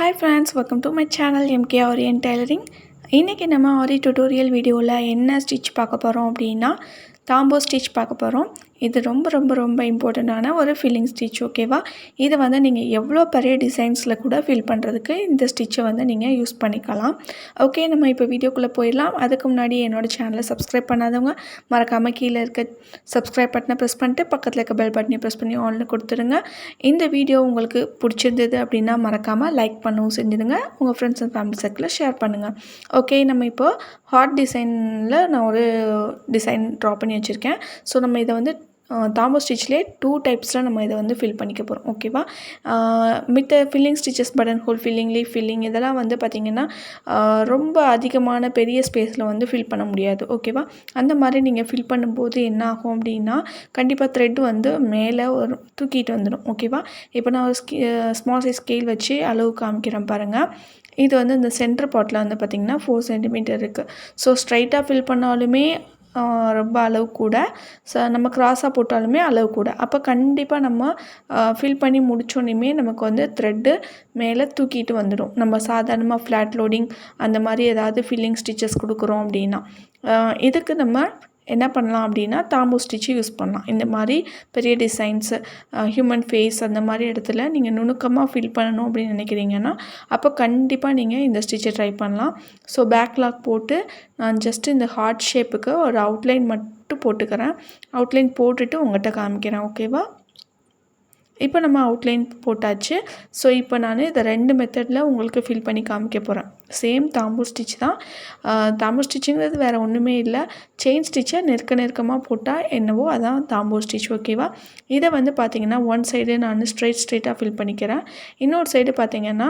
Hi friends, welcome to my channel MK Aari and Tailoring. இன்றைக்கி நம்ம ஆரி tutorial வீடியோவில் என்ன ஸ்டிச் பார்க்க போகிறோம் அப்படின்னா தாம்பூர் ஸ்டிச் பார்க்க போகிறோம். இது ரொம்ப இம்பார்ட்டண்ட்டான ஒரு ஃபில்லிங் ஸ்டிச். ஓகேவா? இதை வந்து நீங்கள் எவ்வளோ பெரிய டிசைன்ஸில் கூட ஃபில் பண்ணுறதுக்கு இந்த ஸ்டிச்சை வந்து நீங்கள் யூஸ் பண்ணிக்கலாம். ஓகே, நம்ம இப்போ வீடியோக்குள்ளே போயிடலாம். அதுக்கு முன்னாடி என்னோடய சேனலை சப்ஸ்கிரைப் பண்ணாதவங்க மறக்காமல் கீழே இருக்க சப்ஸ்கிரைப் பட்டனை ப்ரெஸ் பண்ணிட்டு பக்கத்தில் இருக்க பெல் பட்டனை ப்ரெஸ் பண்ணி ஆன்ல கொடுத்துருங்க. இந்த வீடியோ உங்களுக்கு பிடிச்சிருந்தது அப்படின்னா மறக்காமல் லைக் பண்ணவும் செஞ்சுடுங்க. உங்கள் ஃப்ரெண்ட்ஸ் அண்ட் ஃபேமிலி சர்க்கிளில் ஷேர் பண்ணுங்கள். ஓகே, நம்ம இப்போது ஹார்ட் டிசைனில் நான் ஒரு டிசைன் ட்ரா பண்ணி வச்சுருக்கேன். ஸோ நம்ம இதை வந்து தாம்பூர் ஸ்டிச்லேயே 2 டைப்ஸில் நம்ம இதை வந்து ஃபில் பண்ணிக்க போகிறோம். ஓகேவா? மித்த filling stitches, button whole filling, leaf filling இதெல்லாம் வந்து பார்த்திங்கன்னா ரொம்ப அதிகமான பெரிய ஸ்பேஸில் வந்து ஃபில் பண்ண முடியாது. ஓகேவா? அந்த மாதிரி நீங்கள் ஃபில் பண்ணும்போது என்ன ஆகும் அப்படின்னா கண்டிப்பாக த்ரெட் வந்து மேலே ஒரு தூக்கிட்டு வந்துடும். ஓகேவா? இப்போ நான் ஒரு ஸ்மால் சைஸ் ஸ்கேல் வச்சு அளவு காமிக்கிறேன் பாருங்கள். இது வந்து இந்த சென்டர் பாட்டில் வந்து பார்த்திங்கன்னா 4 சென்டிமீட்டர் இருக்குது. ஸோ ஸ்ட்ரைட்டாக ஃபில் பண்ணாலுமே ரொம்ப அளவு கூட, நம்ம க்ராஸாக போட்டாலுமே அளவு கூட. அப்போ கண்டிப்பாக நம்ம ஃபில் பண்ணி முடித்தோன்னே நமக்கு வந்து த்ரெட்டு மேலே தூக்கிட்டு வந்துடும். நம்ம சாதாரணமாக ஃப்ளாட் லோடிங் அந்த மாதிரி ஏதாவது ஃபில்லிங் ஸ்டிச்சஸ் கொடுக்குறோம் அப்படின்னா இதுக்கு நம்ம என்ன பண்ணலாம் அப்படின்னா தாம்பூர் ஸ்டிச்சு யூஸ் பண்ணலாம். இந்த மாதிரி பெரிய டிசைன்ஸு, ஹியூமன் ஃபேஸ் அந்த மாதிரி இடத்துல நீங்கள் நுணுக்கமாக ஃபில் பண்ணணும் அப்படின்னு நினைக்கிறீங்கன்னா அப்போ கண்டிப்பாக நீங்கள் இந்த ஸ்டிச்சை ட்ரை பண்ணலாம். ஸோ பேக்லாக் போட்டு நான் ஜஸ்ட்டு இந்த ஹார்ட் ஷேப்புக்கு ஒரு அவுட்லைன் மட்டும் போட்டுக்கிறேன். அவுட்லைன் போட்டுட்டு உங்கள்கிட்ட காமிக்கிறேன். ஓகேவா? இப்போ நம்ம அவுட்லைன் போட்டாச்சு. ஸோ இப்போ நான் இதை 2 மெத்தடில் உங்களுக்கு ஃபில் பண்ணி காமிக்க போகிறேன். சேம் தாம்பூர் ஸ்டிச் தான். தாம்பூர் ஸ்டிச்சுங்கிறது வேறு ஒன்றுமே இல்லை. செயின் ஸ்டிச்சை நெருக்கமாக போட்டால் என்னவோ அதான் தாம்பூர் ஸ்டிச். ஓகேவா? இதை வந்து பார்த்திங்கன்னா ஒன் சைடு நான் ஸ்ட்ரைட்டாக ஃபில் பண்ணிக்கிறேன். இன்னொரு சைடு பார்த்திங்கன்னா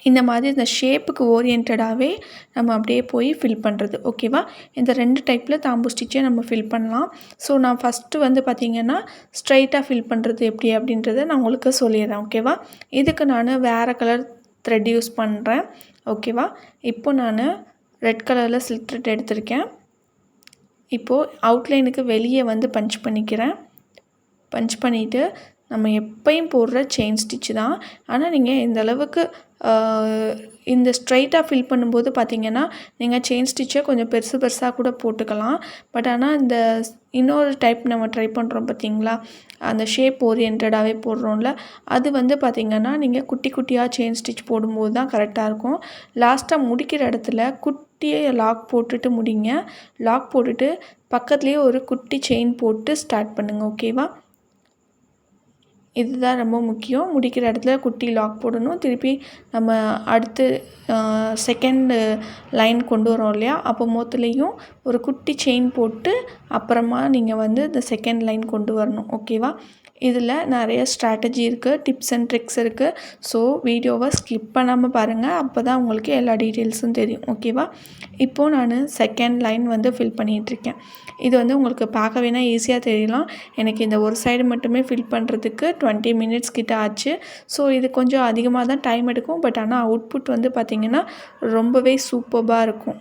இந்த மாதிரி இந்த ஷேப்புக்கு ஓரியன்டாகவே நம்ம அப்படியே போய் ஃபில் பண்ணுறது. ஓகேவா? இந்த 2 டைப்பில் தாம்பூர் ஸ்டிச்சை நம்ம ஃபில் பண்ணலாம். ஸோ நான் ஃபஸ்ட்டு வந்து பார்த்திங்கன்னா ஸ்ட்ரைட்டாக ஃபில் பண்ணுறது எப்படி அப்படின்றத நான் உங்களுக்கு சொல்லிடுறேன். ஓகேவா? இதுக்கு நான் வேறு கலர் த்ரெட் யூஸ் பண்ணுறேன். ஓகேவா? இப்போ நான் ரெட் கலரில் சில்க் த்ரெட் எடுத்திருக்கேன். இப்போது அவுட்லைனுக்கு வெளியே வந்து பஞ்ச் பண்ணிக்கிறேன். பஞ்ச் பண்ணிவிட்டு நம்ம எப்பயும் போடுற செயின் ஸ்டிச்சு தான். ஆனால் நீங்கள் இந்த அளவுக்கு இந்த ஸ்ட்ரைட்டாக ஃபில் பண்ணும்போது பார்த்திங்கன்னா நீங்கள் செயின் ஸ்டிச்சை கொஞ்சம் பெருசாக கூட போட்டுக்கலாம். பட் ஆனால் இந்த இன்னொரு டைப் நம்ம ட்ரை பண்ணுறோம் பார்த்திங்களா, அந்த ஷேப் ஓரியன்டாகவே போடுறோம்ல, அது வந்து பார்த்திங்கன்னா நீங்கள் குட்டியாக செயின் ஸ்டிச் போடும்போது தான் கரெக்டாக இருக்கும். லாஸ்ட்டாக முடிக்கிற இடத்துல குட்டியை லாக் போட்டுட்டு முடிங்க. லாக் போட்டுட்டு பக்கத்துலேயே ஒரு குட்டி செயின் போட்டு ஸ்டார்ட் பண்ணுங்கள். ஓகேவா? இதுதான் ரொம்ப முக்கியம். முடிக்கிற இடத்துல குட்டி லாக் போடணும். திருப்பி நம்ம அடுத்து செகண்ட் லைன் கொண்டு வரோம் இல்லையா, அப்போ மொத்தத்துலேயும் ஒரு குட்டி செயின் போட்டு அப்புறமா நீங்கள் வந்து இந்த செகண்ட் லைன் கொண்டு வரணும். ஓகேவா? இதில் நிறைய ஸ்ட்ராட்டஜி இருக்குது, டிப்ஸ் அண்ட் ட்ரிக்ஸ் இருக்குது. ஸோ வீடியோவை ஸ்கிப் பண்ணாமல் பாருங்கள். அப்போ தான் உங்களுக்கு எல்லா டீட்டெயில்ஸும் தெரியும். ஓகேவா? இப்போது நான் செகண்ட் லைன் வந்து ஃபில் பண்ணிகிட்ருக்கேன். இது வந்து உங்களுக்கு பார்க்க வேணால் ஈஸியாக தெரியலாம். எனக்கு இந்த ஒரு சைடு மட்டுமே ஃபில் பண்ணுறதுக்கு 20 மினிட்ஸ் கிட்ட ஆச்சு. ஸோ இது கொஞ்சம் அதிகமாக தான் டைம் எடுக்கும். பட் ஆனால் அவுட்புட் வந்து பார்த்திங்கன்னா ரொம்பவே சூப்பராக இருக்கும்.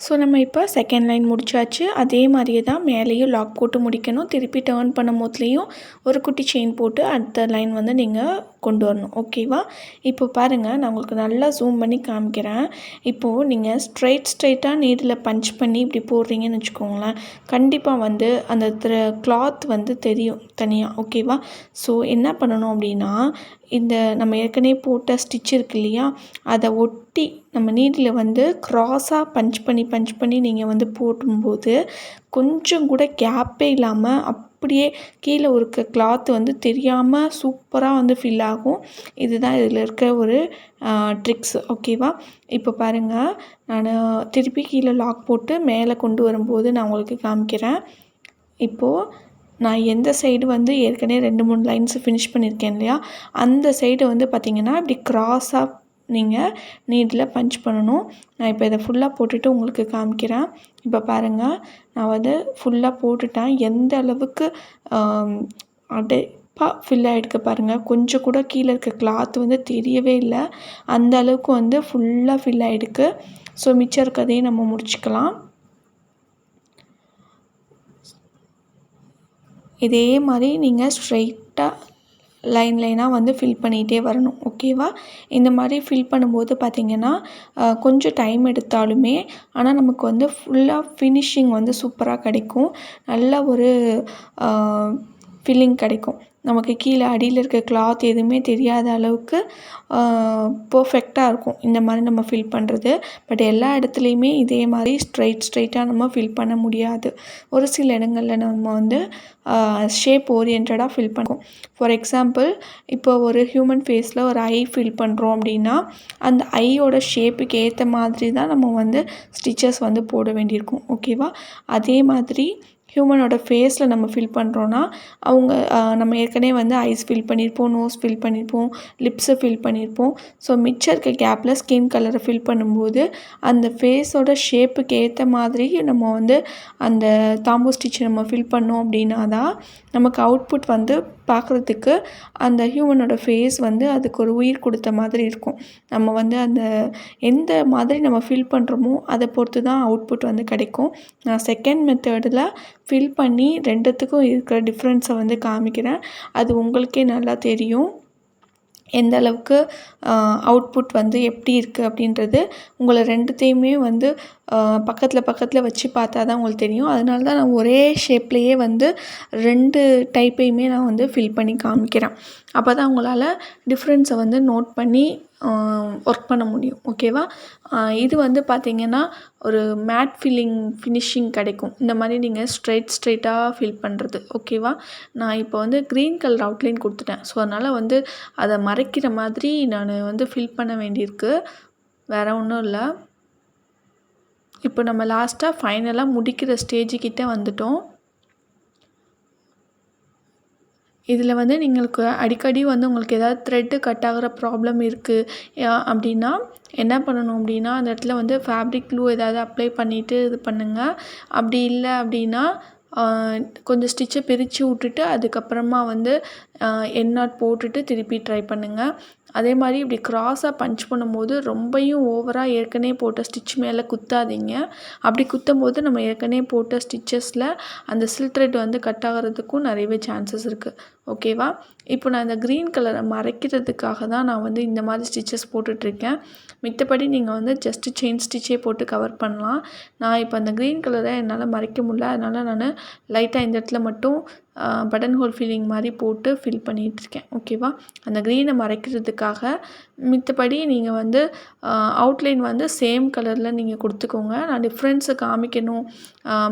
ஸோ நம்ம இப்போ செகண்ட் லைன் முடிச்சாச்சு. அதே மாதிரியே தான் மேலேயும் லாக் போட்டு முடிக்கணும். திருப்பி டேர்ன் பண்ணும் போதுலேயும் ஒரு குட்டி செயின் போட்டு அடுத்த லைன் வந்து நீங்கள் கொண்டு வரணும். ஓகேவா? இப்போ பாருங்கள், நான் உங்களுக்கு நல்லா ஜூம் பண்ணி காமிக்கிறேன். இப்போது நீங்கள் ஸ்ட்ரைட்டாக நீடில் பஞ்ச் பண்ணி இப்படி போடுறீங்கன்னு வச்சுக்கோங்களேன், கண்டிப்பாக வந்து அந்த கிளாத் வந்து தெரியும் தனியாக. ஓகேவா? ஸோ என்ன பண்ணணும் அப்படின்னா இந்த நம்ம ஏற்கனவே போட்ட ஸ்டிச் இருக்கு இல்லையா, அதை ஒட்டி நம்ம நீடில் வந்து க்ராஸாக பஞ்ச் பண்ணி நீங்கள் வந்து போடும்போது கொஞ்சம் கூட கேப்பே இல்லாமல் அப்படியே கீழே ஒரு கிளாத் வந்து தெரியாமல் சூப்பராக வந்து ஃபில் ஆகும். இதுதான் இதில் இருக்க ஒரு ட்ரிக்ஸ். ஓகேவா? இப்போ பாருங்கள், நான் திருப்பி கீழே லாக் போட்டு மேலே கொண்டு வரும்போது நான் உங்களுக்கு காமிக்கிறேன். இப்போது நான் எந்த சைடு வந்து ஏற்கனவே 2-3 லைன்ஸ் ஃபினிஷ் பண்ணியிருக்கேன் இல்லையா, அந்த சைடு வந்து பார்த்திங்கன்னா இப்படி க்ராஸாக நீங்கள் நீடில் பஞ்ச் பண்ணணும். நான் இப்போ இதை ஃபுல்லாக போட்டுட்டு உங்களுக்கு காமிக்கிறேன். இப்போ பாருங்கள், நான் வந்து ஃபுல்லாக போட்டுட்டேன். எந்த அளவுக்கு அடைப்பாக ஃபில் ஆகிடுக்கு பாருங்கள். கொஞ்சம் கூட கீழே இருக்க கிளாத் வந்து தெரியவே இல்லை. அந்த அளவுக்கு வந்து ஃபுல்லாக ஃபில் ஆகிடுக்கு. ஸோ மிச்சம் இருக்கதையும் நம்ம முடிச்சுக்கலாம். இதே மாதிரி நீங்கள் ஸ்ட்ரைட்டாக லைனாக வந்து ஃபில் பண்ணிகிட்டே வரணும். ஓகேவா? இந்த மாதிரி ஃபில் பண்ணும்போது பார்த்திங்கன்னா கொஞ்சம் டைம் எடுத்தாலுமே ஆனால் நமக்கு வந்து ஃபுல்லாக ஃபினிஷிங் வந்து சூப்பராக கிடைக்கும். நல்ல ஒரு ஃபில்லிங் கிடைக்கும். நமக்கு கீழே அடியில் இருக்க கிளாத் எதுவுமே தெரியாத அளவுக்கு பர்ஃபெக்டாக இருக்கும் இந்த மாதிரி நம்ம ஃபில் பண்ணுறது. பட் எல்லா இடத்துலையுமே இதே மாதிரி ஸ்ட்ரைட்டாக நம்ம ஃபில் பண்ண முடியாது. ஒரு சில இடங்களில் நம்ம வந்து ஷேப் ஓரியன்டாக ஃபில் பண்ணுவோம். ஃபார் எக்ஸாம்பிள், இப்போ ஒரு ஹியூமன் ஃபேஸில் ஒரு ஐ ஃபில் பண்ணுறோம் அப்படின்னா அந்த ஐயோட ஷேப்புக்கு ஏற்ற மாதிரி தான் நம்ம வந்து ஸ்டிச்சஸ் வந்து போட வேண்டியிருக்கும். ஓகேவா? அதே மாதிரி ஹியூமனோட ஃபேஸில் நம்ம ஃபில் பண்ணுறோன்னா அவங்க நம்ம ஏற்கனவே வந்து ஐஸ் ஃபில் பண்ணியிருப்போம், நோஸ் ஃபில் பண்ணியிருப்போம், லிப்ஸை ஃபில் பண்ணியிருப்போம். ஸோ மிச்சம் இருக்க கேப்பில் ஸ்கின் கலரை ஃபில் பண்ணும்போது அந்த ஃபேஸோட ஷேப்புக்கு ஏற்ற மாதிரி நம்ம வந்து அந்த தாம்பூர் ஸ்டிச்சை நம்ம ஃபில் பண்ணோம் அப்படின்னா தான் நமக்கு அவுட்புட் வந்து பார்க்குறதுக்கு அந்த ஹியூமனோட ஃபேஸ் வந்து அதுக்கு ஒரு உயிர் கொடுத்த மாதிரி இருக்கும். நம்ம வந்து அந்த எந்த மாதிரி நம்ம ஃபில் பண்ணுறோமோ அதை பொறுத்து தான் அவுட்புட் வந்து கிடைக்கும். நான் செகண்ட் மெத்தடில் ஃபில் பண்ணி ரெண்டுத்துக்கும் இருக்கிற டிஃப்ரென்ஸை வந்து காமிக்கிறேன். அது உங்களுக்கே நல்லா தெரியும் எந்த அளவுக்கு அவுட்புட் வந்து எப்படி இருக்குது அப்படின்றது. உங்களை ரெண்டுத்தையுமே வந்து பக்கத்தில் வச்சு பார்த்தா தான் உங்களுக்கு தெரியும். அதனால தான் நான் ஒரே ஷேப்லேயே வந்து 2 டைப்பையுமே நான் வந்து ஃபில் பண்ணி காமிக்கிறேன். அப்போ தான் உங்களால் டிஃப்ரென்ஸை வந்து நோட் பண்ணி ஒர்க் பண்ண முடியும். ஓகேவா? இது வந்து பார்த்திங்கன்னா ஒரு மேட் ஃபினிஷிங் கிடைக்கும் இந்த மாதிரி நீங்கள் ஸ்ட்ரைட்டாக ஃபில் பண்ணுறது. ஓகேவா? நான் இப்போ வந்து க்ரீன் கலர் அவுட்லைன் கொடுத்துட்டேன். ஸோ அதனால் வந்து அதை மறைக்கிற மாதிரி நான் வந்து ஃபில் பண்ண வேண்டியிருக்கு. வேறு ஒன்றும் இல்லை. இப்போ நம்ம லாஸ்ட்டாக ஃபைனலாக முடிக்கிற ஸ்டேஜுக்கிட்ட வந்துட்டோம். இதில் வந்து நீங்களுக்கு அடிக்கடி வந்து உங்களுக்கு ஏதாவது த்ரெட்டு கட் ஆகிற ப்ராப்ளம் இருக்குது அப்படின்னா என்ன பண்ணணும் அப்படின்னா அந்த இடத்துல வந்து ஃபேப்ரிக் க்ளூ ஏதாவது அப்ளை பண்ணிவிட்டு இது பண்ணுங்கள். அப்படி இல்லை அப்படின்னா கொஞ்சம் ஸ்டிச்சை பிரித்து விட்டுட்டு அதுக்கப்புறமா வந்து எண்ட் நாட் போட்டுட்டு திருப்பி ட்ரை பண்ணுங்கள். அதே மாதிரி இப்படி க்ராஸாக பஞ்ச் பண்ணும்போது ரொம்பையும் ஓவராக ஏற்கனவே போட்ட ஸ்டிச் மேலே குத்தாதீங்க. அப்படி குத்தும் போது நம்ம ஏற்கனவே போட்ட ஸ்டிச்சஸில் அந்த சில்க் த்ரெட் வந்து கட் ஆகிறதுக்கும் நிறையவே சான்சஸ் இருக்குது. ஓகேவா? இப்போ நான் இந்த க்ரீன் கலரை மறைக்கிறதுக்காக தான் நான் வந்து இந்த மாதிரி ஸ்டிச்சஸ் போட்டுட்ருக்கேன். மித்தபடி நீங்கள் வந்து ஜஸ்ட்டு செயின் ஸ்டிச்சே போட்டு கவர் பண்ணலாம். நான் இப்போ அந்த க்ரீன் கலரை என்னால் மறைக்க முடியல. அதனால் நான் லைட்டாக இந்த இடத்துல மட்டும் பட்டன் ஹோல் ஃபில்லிங் மாதிரி போட்டு ஃபில் பண்ணிகிட்ருக்கேன். ஓகேவா? அந்த க்ரீனை மறைக்கிறதுக்காக. மித்தபடி நீங்கள் வந்து அவுட்லைன் வந்து சேம் கலரில் நீங்கள் கொடுத்துக்கோங்க. நான் டிஃப்ரென்ஸை காமிக்கணும்,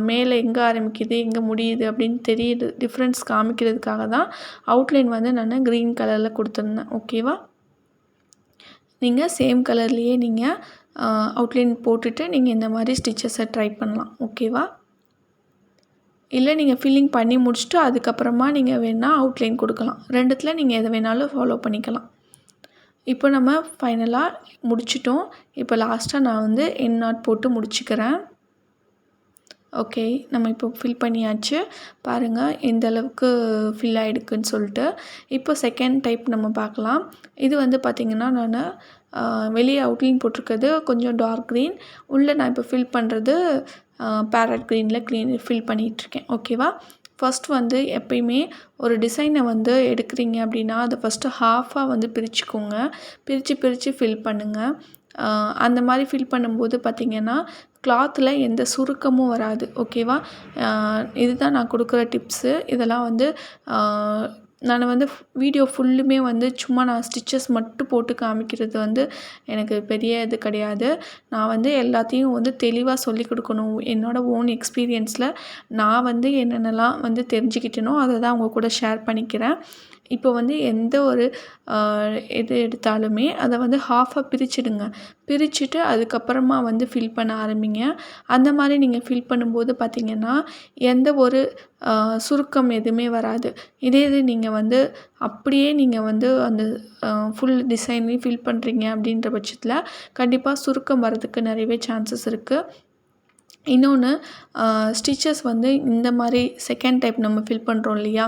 மேலே எங்கே ஆரம்பிக்குது எங்கே முடியுது அப்படின்னு தெரியுது டிஃப்ரென்ஸ் காமிக்கிறதுக்காக தான் அவுட்லைன் வந்து நான் க்ரீன் கலரில் கொடுத்துருந்தேன். ஓகேவா? நீங்கள் சேம் கலர்லேயே நீங்கள் அவுட்லைன் போட்டுட்டு நீங்கள் இந்த மாதிரி ஸ்டிச்சஸை ட்ரை பண்ணலாம். ஓகேவா? இல்லை நீங்கள் ஃபில்லிங் பண்ணி முடிச்சுட்டு அதுக்கப்புறமா நீங்கள் வேணால் அவுட்லைன் கொடுக்கலாம். ரெண்டுத்தில் நீங்கள் எதை வேணாலும் ஃபாலோ பண்ணிக்கலாம். இப்போ நம்ம ஃபைனலாக முடிச்சிட்டோம். இப்போ லாஸ்ட்டாக நான் வந்து எண்ட் நாட் போட்டு முடிச்சுக்கிறேன். ஓகே, நம்ம இப்போ ஃபில் பண்ணியாச்சு. பாருங்கள் எந்த அளவுக்கு ஃபில் ஆகிடுக்குன்னு சொல்லிட்டு. இப்போ செகண்ட் டைப் நம்ம பார்க்கலாம். இது வந்து பார்த்திங்கன்னா நான் வெளியே அவுட்லைன் போட்டிருக்கிறது கொஞ்சம் டார்க் க்ரீன், உள்ளே நான் இப்போ ஃபில் பண்ணுறது பேரட் க்ரீனில் ஃபில் பண்ணிகிட்ருக்கேன். ஓகேவா? ஃபஸ்ட் வந்து எப்பயுமே ஒரு டிசைனை வந்து எடுக்கிறீங்க அப்படின்னா அதை ஃபஸ்ட்டு ஹாஃபாக வந்து பிரிச்சுக்கோங்க. பிரித்து ஃபில் பண்ணுங்கள். அந்த மாதிரி ஃபில் பண்ணும்போது பார்த்திங்கன்னா கிளாத்தில் எந்த சுருக்கமும் வராது. ஓகேவா? இதுதான் நான் கொடுக்குற டிப்ஸு. இதெல்லாம் வந்து நான் வந்து வீடியோ ஃபுல்லுமே வந்து சும்மா நான் ஸ்டிச்சஸ் மட்டும் போட்டு காமிக்கிறது வந்து எனக்கு பெரிய இது கிடையாது. நான் வந்து எல்லாத்தையும் வந்து தெளிவாக சொல்லிக் கொடுக்கணும். என்னோடய ஓன் எக்ஸ்பீரியன்ஸில் நான் வந்து என்னென்னலாம் வந்து தெரிஞ்சுக்கிட்டேனோ அதை தான் உங்கள் கூட ஷேர் பண்ணிக்கிறேன். இப்போ வந்து எந்த ஒரு இது எடுத்தாலுமே அதை வந்து ஹாஃபாக பிரிச்சுடுங்க. பிரிச்சுட்டு அதுக்கப்புறமா வந்து ஃபில் பண்ண ஆரம்பிங்க. அந்த மாதிரி நீங்கள் ஃபில் பண்ணும்போது பார்த்திங்கன்னா எந்த ஒரு சுருக்கம் எதுவுமே வராது. இதே இது நீங்கள் வந்து அப்படியே நீங்கள் வந்து அந்த ஃபுல் டிசைனையும் ஃபில் பண்ணுறீங்க அப்படின்ற பட்சத்தில் கண்டிப்பாக சுருக்கம் வர்றதுக்கு நிறையவே சான்சஸ் இருக்குது. இன்னொன்று ஸ்டிச்சஸ் வந்து இந்த மாதிரி செகண்ட் டைப் நம்ம ஃபில் பண்ணுறோம் இல்லையா,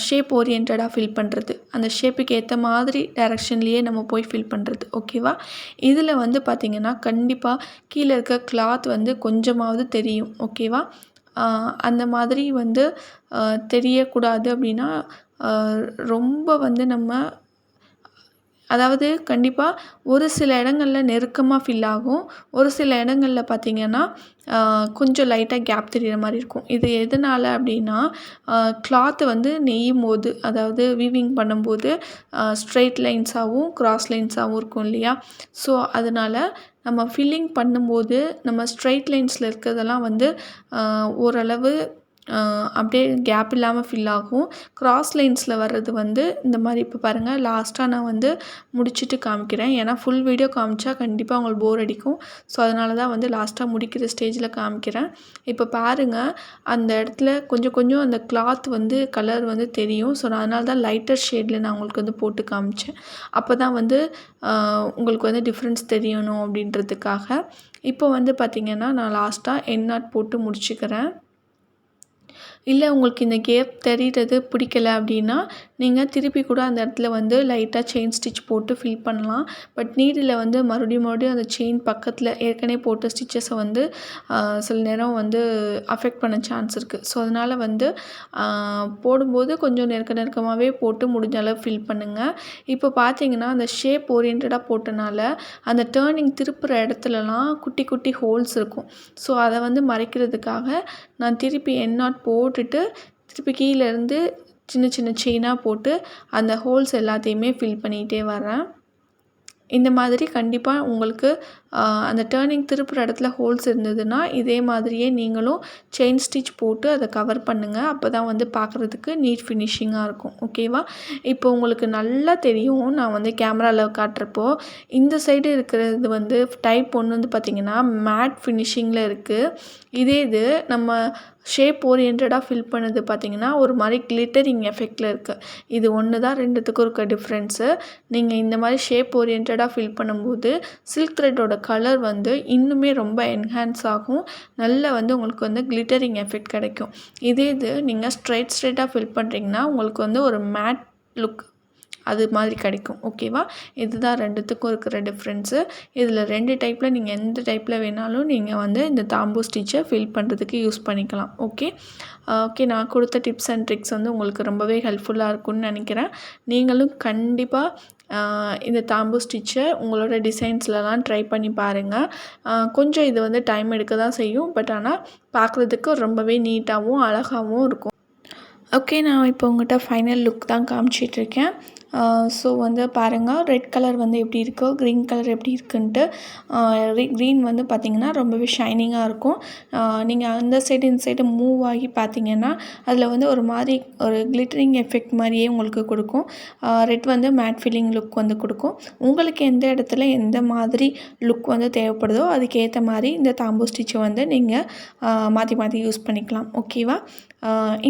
ஷேப் ஓரியன்டாக ஃபில் பண்ணுறது, அந்த ஷேப்புக்கு ஏற்ற மாதிரி டைரெக்ஷன்லேயே நம்ம போய் ஃபில் பண்ணுறது. ஓகேவா? இதில் வந்து பார்த்திங்கன்னா கண்டிப்பாக கீழே இருக்க கிளாத் வந்து கொஞ்சமாவது தெரியும். ஓகேவா? அந்த மாதிரி வந்து தெரியக்கூடாது அப்படின்னா ரொம்ப வந்து நம்ம அதாவது கண்டிப்பாக ஒரு சில இடங்கள்ல நெருக்கமாக ஃபில் ஆகும். ஒரு சில இடங்கள்ல பார்த்திங்கன்னா கொஞ்சம் லைட்டாக கேப் தெரிகிற மாதிரி இருக்கும். இது எதனால் அப்படின்னா கிளாத்து வந்து நெய்யும்போது அதாவது வீவிங் பண்ணும்போது ஸ்ட்ரெயிட் லைன்ஸாகவும் க்ராஸ் லைன்ஸாகவும் இருக்கும் இல்லையா? ஸோ அதனால் நம்ம ஃபில்லிங் பண்ணும்போது நம்ம ஸ்ட்ரெயிட் லைன்ஸில் இருக்கிறதெல்லாம் வந்து ஓரளவு அப்படியே கேப் இல்லாமல் ஃபில் ஆகும். க்ராஸ் லைன்ஸில் வர்றது வந்து இந்த மாதிரி இப்போ பாருங்கள் லாஸ்ட்டாக நான் வந்து முடிச்சுட்டு காமிக்கிறேன். ஏன்னா ஃபுல் வீடியோ காமிச்சா கண்டிப்பாக உங்களுக்கு போர் அடிக்கும். ஸோ அதனால தான் வந்து லாஸ்ட்டாக முடிக்கிற ஸ்டேஜில் காமிக்கிறேன். இப்போ பாருங்கள் அந்த இடத்துல கொஞ்சம் கொஞ்சம் அந்த கிளாத் வந்து கலர் வந்து தெரியும். ஸோ நான் அதனால தான் லைட்டர் ஷேடில் நான் உங்களுக்கு வந்து போட்டு காமிச்சேன். அப்போ தான் வந்து உங்களுக்கு வந்து டிஃப்ரென்ஸ் தெரியணும் அப்படின்றதுக்காக. இப்போ வந்து பார்த்திங்கன்னா நான் லாஸ்ட்டாக எண்ட் நாட் போட்டு முடிச்சுக்கிறேன். இல்லை உங்களுக்கு இந்த கேப் தெரிகிறது பிடிக்கல அப்படின்னா நீங்கள் திருப்பி கூட அந்த இடத்துல வந்து லைட்டாக செயின் ஸ்டிச் போட்டு ஃபில் பண்ணலாம். பட் நீடில் வந்து மறுபடியும் அந்த செயின் பக்கத்தில் ஏற்கனவே போட்ட ஸ்டிச்சஸை வந்து சில நேரம் வந்து அஃபெக்ட் பண்ண சான்ஸ் இருக்குது. ஸோ அதனால் வந்து போடும்போது கொஞ்சம் நெருக்கமாகவே போட்டு முடிஞ்ச அளவு ஃபில் பண்ணுங்கள். இப்போ பார்த்தீங்கன்னா அந்த ஷேப் ஓரியன்டாக போட்டனால அந்த டேர்னிங் திருப்புற இடத்துலலாம் குட்டி குட்டி ஹோல்ஸ் இருக்கும். ஸோ அதை வந்து மறைக்கிறதுக்காக நான் திருப்பி எண்ட் நாட் போட்டுட்டு திருப்பி கீழேருந்து சின்ன சின்ன செயினாக போட்டு அந்த ஹோல்ஸ் எல்லாத்தையுமே ஃபில் பண்ணிகிட்டே வரேன். இந்த மாதிரி கண்டிப்பாக உங்களுக்கு அந்த டேர்னிங் திருப்புற இடத்துல ஹோல்ஸ் இருந்ததுன்னா இதே மாதிரியே நீங்களும் செயின் ஸ்டிச் போட்டு அதை கவர் பண்ணுங்கள். அப்போ தான் வந்து பார்க்குறதுக்கு நீட் ஃபினிஷிங்காக இருக்கும். ஓகேவா? இப்போ உங்களுக்கு நல்லா தெரியும் நான் வந்து கேமராவில் காட்டுறப்போ இந்த சைடு இருக்கிறது வந்து டைப் 1 வந்து பார்த்திங்கன்னா மேட் ஃபினிஷிங்கில் இருக்குது. இது நம்ம ஷேப் ஓரியன்டாக ஃபில் பண்ணது பார்த்திங்கன்னா ஒரு மாதிரி கிளிட்டரிங் எஃபெக்டில் இருக்குது. இது ஒன்று தான் ரெண்டுத்துக்கும் இருக்க டிஃப்ரென்ஸு. நீங்கள் இந்த மாதிரி ஷேப் ஓரியன்டாக ஃபில் பண்ணும்போது சில்க் த்ரெட்டோட கலர் வந்து இன்னுமே ரொம்ப என்ஹான்ஸ் ஆகும். நல்ல வந்து உங்களுக்கு வந்து கிளிட்டரிங் எஃபெக்ட் கிடைக்கும். இது நீங்கள் ஸ்ட்ரெயிட்டாக ஃபில் பண்ணுறீங்கன்னா உங்களுக்கு வந்து ஒரு மேட் லுக் அது மாதிரி கிடைக்கும். ஓகேவா? இதுதான் ரெண்டுத்துக்கும் இருக்கிற டிஃப்ரென்ஸு. இதில் 2 டைப்பில் நீங்கள் எந்த டைப்பில் வேணாலும் நீங்கள் வந்து இந்த தாம்பூர் ஸ்டிச்சை ஃபில் பண்ணுறதுக்கு யூஸ் பண்ணிக்கலாம். ஓகே நான் கொடுத்த டிப்ஸ் அண்ட் ட்ரிக்ஸ் வந்து உங்களுக்கு ரொம்பவே ஹெல்ப்ஃபுல்லாக இருக்கும்னு நினைக்கிறேன். நீங்களும் கண்டிப்பாக இந்த தாம்பூர் ஸ்டிச்சை உங்களோட டிசைன்ஸ்லலாம் ட்ரை பண்ணி பாருங்கள். கொஞ்சம் இது வந்து டைம் எடுக்க தான் செய்யும். பட் ஆனால் பார்க்குறதுக்கு ரொம்பவே நீட்டாகவும் அழகாகவும் இருக்கும். ஓகே நான் இப்போ உங்கள்கிட்ட ஃபைனல் லுக் தான் காமிச்சிட்ருக்கேன். ஸோ வந்து பாருங்கள் ரெட் கலர் வந்து எப்படி இருக்கோ க்ரீன் கலர் எப்படி இருக்குன்ட்டு. க்ரீன் வந்து பார்த்திங்கன்னா ரொம்பவே ஷைனிங்காக இருக்கும். நீங்கள் அந்த சைடு இந்த சைடு மூவ் ஆகி பார்த்திங்கன்னா அதில் வந்து ஒரு மாதிரி ஒரு கிளிட்டரிங் எஃபெக்ட் மாதிரியே உங்களுக்கு கொடுக்கும். ரெட் வந்து மேட் ஃபில்லிங் லுக் வந்து கொடுக்கும். உங்களுக்கு எந்த இடத்துல எந்த மாதிரி லுக் வந்து தேவைப்படுதோ அதுக்கேற்ற மாதிரி இந்த தாம்பூர் ஸ்டிச்சை வந்து நீங்கள் மாற்றி மாற்றி யூஸ் பண்ணிக்கலாம். ஓகேவா?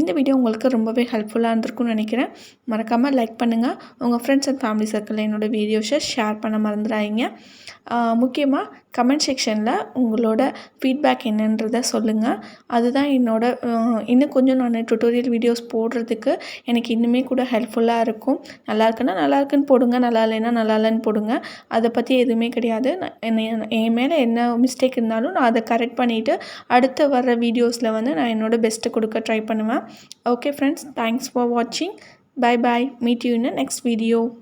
இந்த வீடியோ உங்களுக்கு ரொம்பவே ஹெல்ப்ஃபுல்லாக இருந்திருக்கும்னு நினைக்கிறேன். மறக்காமல் லைக் பண்ணுங்கள். உங்கள் ஃப்ரெண்ட்ஸ் அண்ட் ஃபேமிலி சர்க்கிளில் என்னோடய வீடியோஸை ஷேர் பண்ண மறந்துடாதீங்க. முக்கியமாக கமெண்ட் செக்ஷனில் உங்களோட ஃபீட்பேக் என்னன்றதை சொல்லுங்கள். அதுதான் இன்னும் கொஞ்சம் நான் டுட்டோரியல் வீடியோஸ் போடுறதுக்கு எனக்கு இன்னுமே கூட ஹெல்ப்ஃபுல்லாக இருக்கும். நல்லா இருக்குன்னு போடுங்க, நல்லா இல்லைன்னா நல்லா இல்லைன்னு போடுங்க. அதை பற்றி எதுவுமே கிடையாது. என் மேலே என்ன மிஸ்டேக் இருந்தாலும் நான் அதை கரெக்ட் பண்ணிவிட்டு அடுத்து வர்ற வீடியோஸில் வந்து நான் என்னோடய பெஸ்ட்டு கொடுக்க ட்ரை பண்ணுவேன். ஓகே ஃப்ரெண்ட்ஸ், தேங்க்ஸ் ஃபார் வாட்சிங். Bye bye. Meet you in the next video.